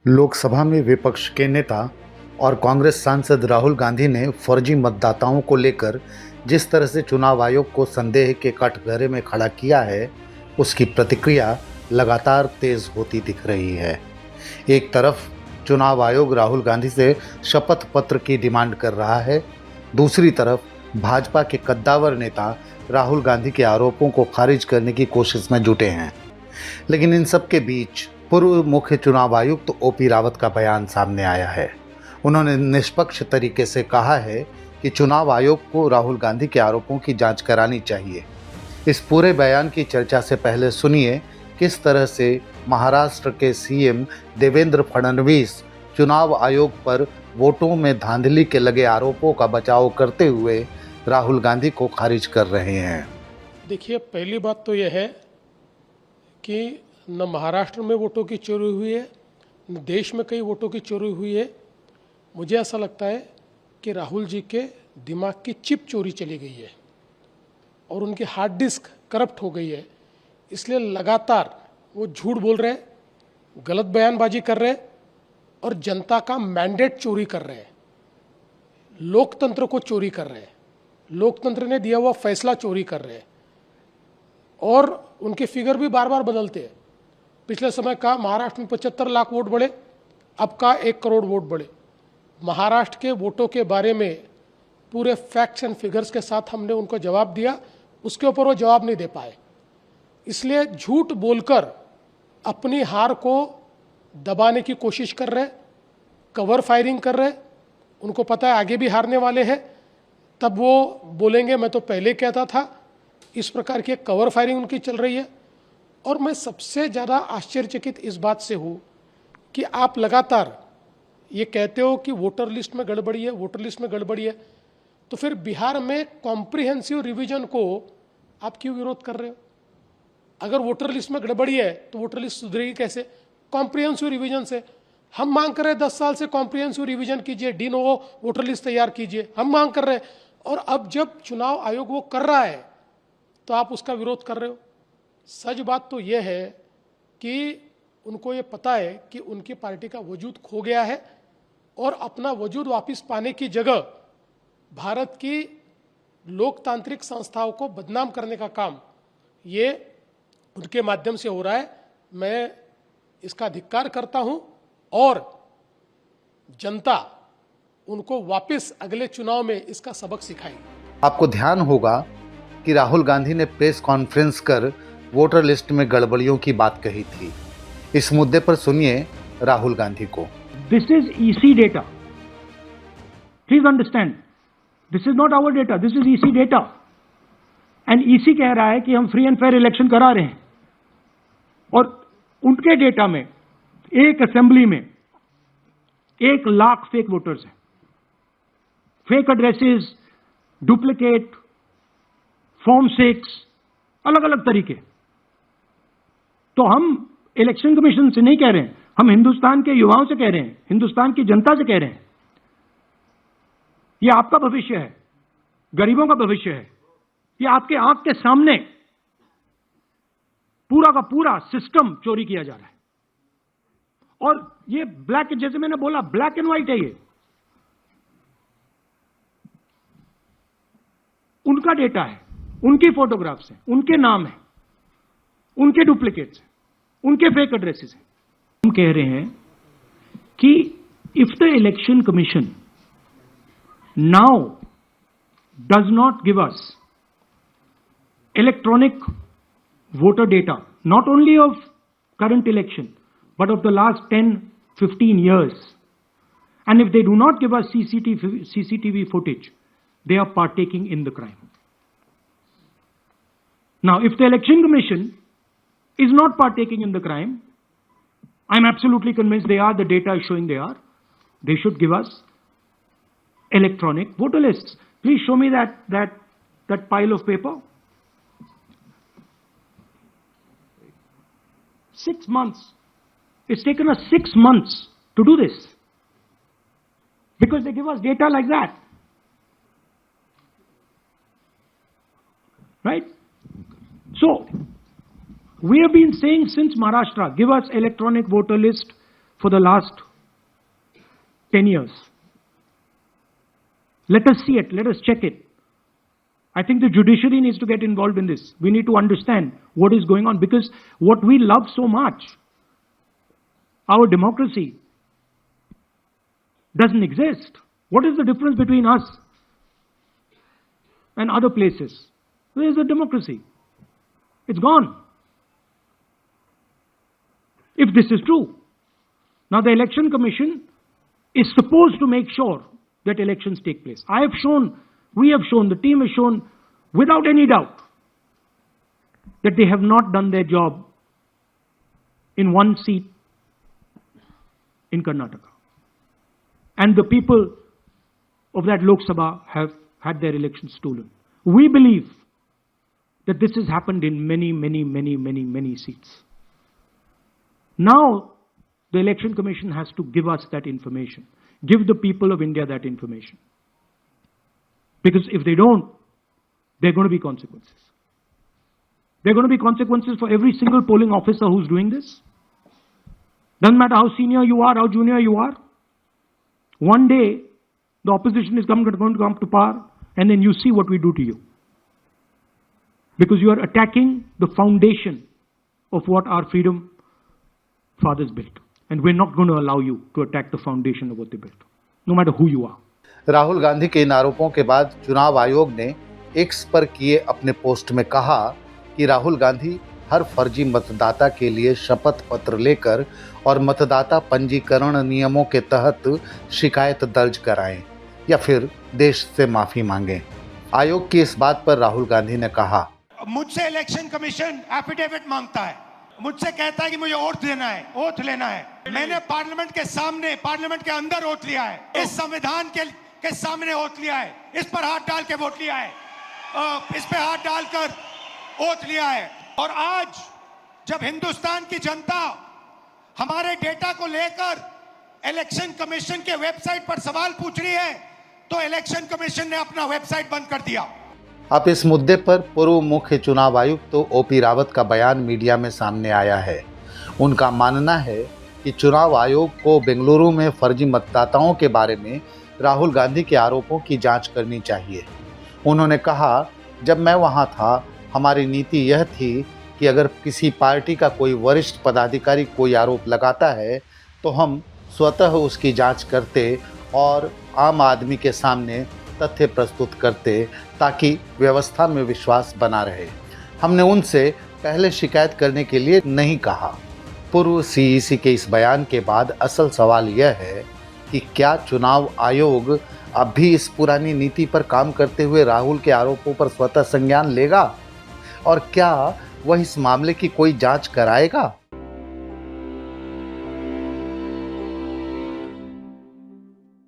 लोकसभा में विपक्ष के नेता और कांग्रेस सांसद राहुल गांधी ने फर्जी मतदाताओं को लेकर जिस तरह से चुनाव आयोग को संदेह के कटघरे में खड़ा किया है, उसकी प्रतिक्रिया लगातार तेज होती दिख रही है। एक तरफ चुनाव आयोग राहुल गांधी से शपथ पत्र की डिमांड कर रहा है, दूसरी तरफ भाजपा के कद्दावर नेता राहुल गांधी के आरोपों को खारिज करने की कोशिश में जुटे हैं। लेकिन इन सब के बीच पूर्व मुख्य चुनाव आयुक्त ओपी रावत का बयान सामने आया है। उन्होंने निष्पक्ष तरीके से कहा है कि चुनाव आयोग को राहुल गांधी के आरोपों की जांच करानी चाहिए। इस पूरे बयान की चर्चा से पहले सुनिए किस तरह से महाराष्ट्र के सीएम देवेंद्र फडणवीस चुनाव आयोग पर वोटों में धांधली के लगे आरोपों का बचाव करते हुए राहुल गांधी को खारिज कर रहे हैं। देखिए, पहली बात तो यह है कि न महाराष्ट्र में वोटों की चोरी हुई है, न देश में कई वोटों की चोरी हुई है। मुझे ऐसा लगता है कि राहुल जी के दिमाग की चिप चोरी चली गई है और उनकी हार्ड डिस्क करप्ट हो गई है। इसलिए लगातार वो झूठ बोल रहे हैं, गलत बयानबाजी कर रहे हैं और जनता का मैंडेट चोरी कर रहे हैं, लोकतंत्र को चोरी कर रहे हैं, लोकतंत्र ने दिया हुआ फैसला चोरी कर रहे हैं। और उनके फिगर भी बार बार बदलते हैं। पिछले समय का महाराष्ट्र में 75 लाख वोट बढ़े, अब का 1 करोड़ वोट बढ़े। महाराष्ट्र के वोटों के बारे में पूरे फैक्ट्स एंड फिगर्स के साथ हमने उनको जवाब दिया, उसके ऊपर वो जवाब नहीं दे पाए। इसलिए झूठ बोलकर अपनी हार को दबाने की कोशिश कर रहे, कवर फायरिंग कर रहे। उनको पता है आगे भी हारने वाले हैं, तब वो बोलेंगे मैं तो पहले कहता था। इस प्रकार की एक कवर फायरिंग उनकी चल रही है। और मैं सबसे ज़्यादा आश्चर्यचकित इस बात से हूँ कि आप लगातार ये कहते हो कि वोटर लिस्ट में गड़बड़ी है, वोटर लिस्ट में गड़बड़ी है, तो फिर बिहार में कॉम्प्रिहेंसिव रिवीजन को आप क्यों विरोध कर रहे हो? अगर वोटर लिस्ट में गड़बड़ी है तो वोटर लिस्ट सुधरेगी कैसे? कॉम्प्रिहेंसिव रिवीजन से। हम मांग कर रहे हैं 10 साल से कॉम्प्रिहेंसिव रिवीजन कीजिए, डी नोवो वोटर लिस्ट तैयार कीजिए, हम मांग कर रहे हैं। और अब जब चुनाव आयोग वो कर रहा है तो आप उसका विरोध कर रहे हो। सच बात तो यह है कि उनको ये पता है कि उनकी पार्टी का वजूद खो गया है और अपना वजूद वापस पाने की जगह भारत की लोकतांत्रिक संस्थाओं को बदनाम करने का काम ये उनके माध्यम से हो रहा है। मैं इसका धिक्कार करता हूं और जनता उनको वापस अगले चुनाव में इसका सबक सिखाएगी। आपको ध्यान होगा कि राहुल गांधी ने प्रेस कॉन्फ्रेंस कर वोटर लिस्ट में गड़बड़ियों की बात कही थी। इस मुद्दे पर सुनिए राहुल गांधी को। This is EC data. Please understand, this is not our data, this is EC data. And EC कह रहा है कि हम फ्री एंड फेयर इलेक्शन करा रहे हैं और उनके डेटा में एक असेंबली में 1 लाख फेक वोटर्स हैं, फेक एड्रेसेस, डुप्लीकेट, फॉर्म 6, अलग अलग तरीके। तो हम इलेक्शन कमीशन से नहीं कह रहे हैं, हम हिंदुस्तान के युवाओं से कह रहे हैं, हिंदुस्तान की जनता से कह रहे हैं, यह आपका भविष्य है, गरीबों का भविष्य है। यह आपके आंख के सामने पूरा का पूरा सिस्टम चोरी किया जा रहा है। और ये ब्लैक, जैसे मैंने बोला, ब्लैक एंड व्हाइट है। ये उनका डेटा है, उनकी फोटोग्राफ्स हैं, उनके नाम है, उनके डुप्लीकेट्स हैं, उनके फेक एड्रेसेस हैं। हम कह रहे हैं कि if the election commission now does not give us electronic voter data, not only of current election but of the last 10-15 years, and if they do not give us CCTV footage, they are partaking in the crime. Now, if the election commission is not partaking in the crime, I'm absolutely convinced they are, the data is showing they are, they should give us electronic voter lists. Please show me that pile of paper. 6 months. It's taken us 6 months to do this because they give us data like that. Right? So, we have been saying since Maharashtra, give us electronic voter list for the last 10 years. Let us see it. Let us check it. I think the judiciary needs to get involved in this. We need to understand what is going on, because what we love so much, our democracy, doesn't exist. What is the difference between us and other places? Where is the democracy? It's gone. If this is true. Now the Election Commission is supposed to make sure that elections take place. We have shown, the team has shown without any doubt that they have not done their job in one seat in Karnataka. And the people of that Lok Sabha have had their elections stolen. We believe that this has happened in many seats. Now, the Election Commission has to give us that information. Give the people of India that information. Because if they don't, there are going to be consequences. There are going to be consequences for every single polling officer who's doing this. Doesn't matter how senior you are, how junior you are. One day, the opposition is going to come to power, and then you see what we do to you. Because you are attacking the foundation of what our freedom fathers built. And we're not going to allow you to attack the foundation of what they built, no matter who you are. Rahul Gandhi के इन आरोपों के बाद चुनाव आयोग ने x पर किए अपने पोस्ट में कहा कि राहुल गांधी हर फर्जी मतदाता के लिए शपथ पत्र लेकर और मतदाता पंजीकरण नियमों के तहत शिकायत दर्ज कराएं या फिर देश से माफी मांगें। आयोग की इस बात पर राहुल गांधी ने कहा, मुझसे इलेक्शन कमीशन एफिडेविट मांगता है, मुझसे कहता है कि मुझे ओथ लेना है। मैंने पार्लियामेंट के सामने, पार्लियामेंट के अंदर ओथ लिया है, इस संविधान के सामने ओथ लिया है, इस पर हाथ डाल के वोट लिया है, इस पे हाथ डालकर ओथ लिया है। और आज जब हिंदुस्तान की जनता हमारे डेटा को लेकर इलेक्शन कमीशन के वेबसाइट पर सवाल पूछ रही है, तो इलेक्शन कमीशन ने अपना वेबसाइट बंद कर दिया। अब इस मुद्दे पर पूर्व मुख्य चुनाव आयुक्त ओपी रावत का बयान मीडिया में सामने आया है। उनका मानना है कि चुनाव आयोग को बेंगलुरु में फर्जी मतदाताओं के बारे में राहुल गांधी के आरोपों की जांच करनी चाहिए। उन्होंने कहा, जब मैं वहां था, हमारी नीति यह थी कि अगर किसी पार्टी का कोई वरिष्ठ पदाधिकारी कोई आरोप लगाता है तो हम स्वतः उसकी जांच करते और आम आदमी के सामने तथ्य प्रस्तुत करते ताकि व्यवस्था में विश्वास बना रहे। हमने उनसे पहले शिकायत करने के लिए नहीं कहा। पूर्व सीईसी के इस बयान के बाद असल सवाल यह है कि क्या चुनाव आयोग अब भी इस पुरानी नीति पर काम करते हुए राहुल के आरोपों पर स्वतः संज्ञान लेगा और क्या वह इस मामले की कोई जांच कराएगा?